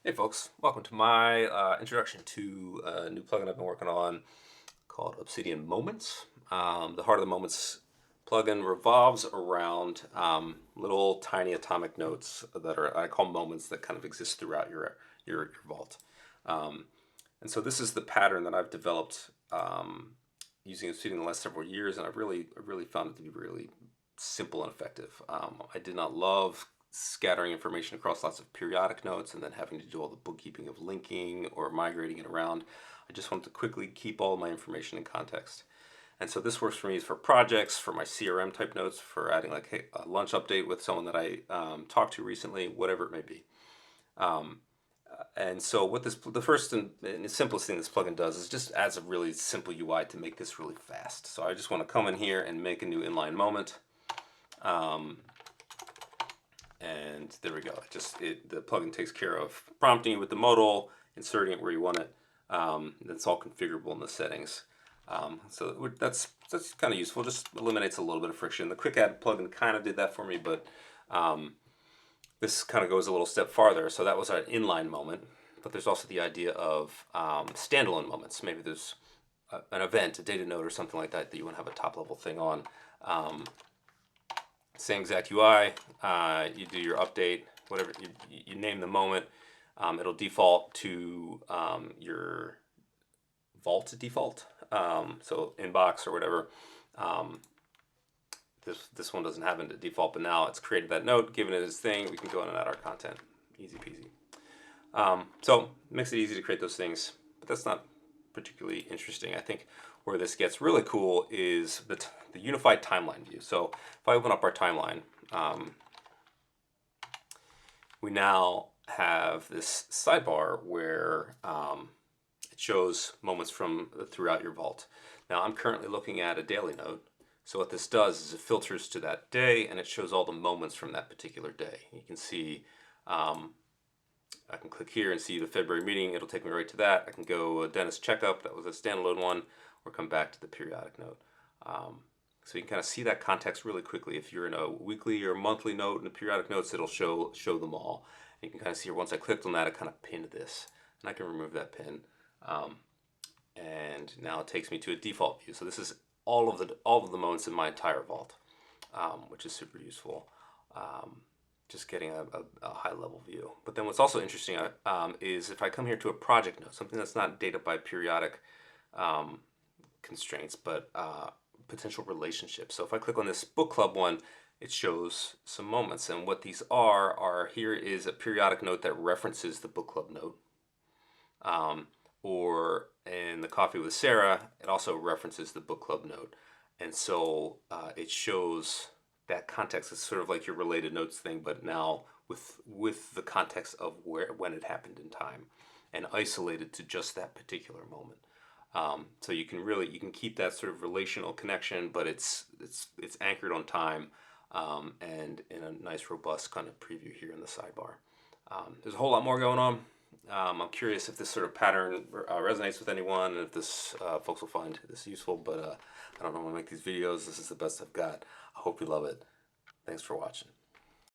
Hey folks, welcome to my introduction to a new plugin I've been working on called Obsidian Moments. The Heart of the Moments plugin revolves around little tiny atomic notes that are I call moments that kind of exist throughout your vault. And so this is the pattern that I've developed using Obsidian the last several years, and I really found it to be really simple and effective. I did not love scattering information across lots of periodic notes and then having to do all the bookkeeping of linking or migrating it around. I just wanted to quickly keep all my information in context. And so this works for me for projects, for my CRM type notes, for adding like hey, a lunch update with someone that I talked to recently, whatever it may be. And so what the first and simplest thing this plugin does is just adds a really simple UI to make this really fast. So I just want to come in here and make a new inline moment. And there we go. The plugin takes care of prompting you with the modal, inserting it where you want it. That's all configurable in the settings. So that's kind of useful. Just eliminates a little bit of friction. The quick add plugin kind of did that for me, but this kind of goes a little step farther. So that was our inline moment, but there's also the idea of standalone moments. Maybe there's an event, a data node, or something like that that you want to have a top level thing on. Same exact UI, you do your update, whatever, you name the moment, it'll default to your vault default, so inbox or whatever. This one doesn't have it to default, but now it's created that note, given it its thing, we can go in and add our content, easy peasy. So it makes it easy to create those things, but that's not particularly interesting. I think where this gets really cool is the unified timeline view. So if I open up our timeline, we now have this sidebar where it shows moments from throughout your vault. Now I'm currently looking at a daily note. So what this does is it filters to that day and it shows all the moments from that particular day. You can see I can click here and see the February meeting. It'll take me right to that. I can go dentist checkup. That was a standalone one, or come back to the periodic note. So you can kind of see that context really quickly. If you're in a weekly or monthly note in the periodic notes, it'll show them all. And you can kind of see here, once I clicked on that, it kind of pinned this. And I can remove that pin. And now it takes me to a default view. So this is all of the moments in my entire vault, which is super useful. Just getting a high level view. But then what's also interesting is if I come here to a project note, something that's not data by periodic constraints, but potential relationships. So if I click on this book club one, it shows some moments. And what these are here is a periodic note that references the book club note. Or in the Coffee with Sarah, it also references the book club note. And so it shows that context. Is sort of like your related notes thing, but now with the context of when it happened in time, and isolated to just that particular moment. So you can keep that sort of relational connection, but it's anchored on time, and in a nice robust kind of preview here in the sidebar. There's a whole lot more going on. I'm curious if this sort of pattern resonates with anyone, and if this folks will find this useful, but I don't know when I make these videos. This is the best I've got. I hope you love it. Thanks for watching.